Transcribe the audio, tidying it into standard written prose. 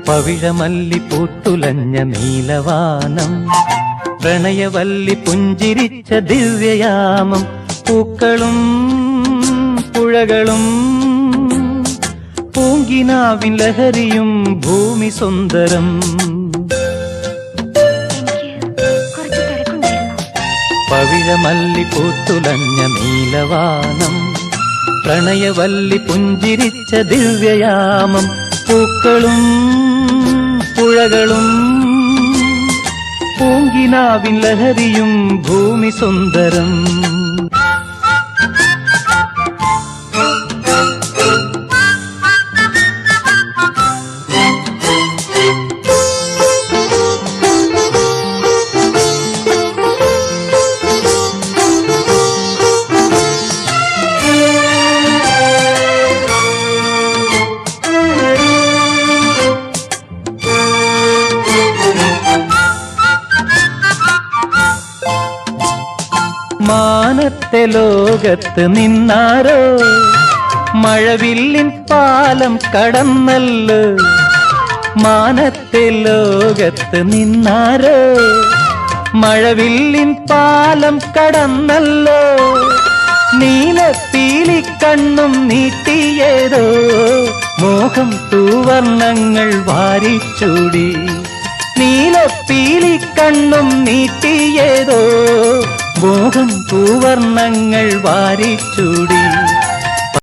പവിഴമല്ലി പൂത്തുലഞ്ഞ നീലവാനം, പ്രണയവല്ലി പുഞ്ചിരിച്ച ദിവ്യയാമം. പൂക്കളും പുഴകളും പൂങ്കിനാവിൻ ലഹരിയും ഭൂമി സുന്ദരം. പവിഴമല്ലി പൂത്തുലഞ്ഞ നീലവാനം, പ്രണയവല്ലി പുഞ്ചിരിച്ച ദിവ്യയാമം. പൂക്കളും പുഴകളും പൂങ്കിനാവിൻ ലഹരിയും ഭൂമി സുന്ദരം. മാനത്തെ ലോകത്ത് നിന്നാരോ മഴവില്ലിൻ പാലം കടന്നല്ലോ. മാനത്തെ ലോകത്ത് നിന്നാരോ മഴവില്ലിൻ പാലം കടന്നല്ലോ. നീലപ്പീലിക്കണ്ണും നീട്ടിയേതോ മോഹം തൂവർണ്ണങ്ങൾ വാരിച്ചൂടി. നീലപ്പീലിക്കണ്ണും നീട്ടിയേതോ മോഹം പൂവർണ്ണങ്ങൾ വാരിച്ചൂടി.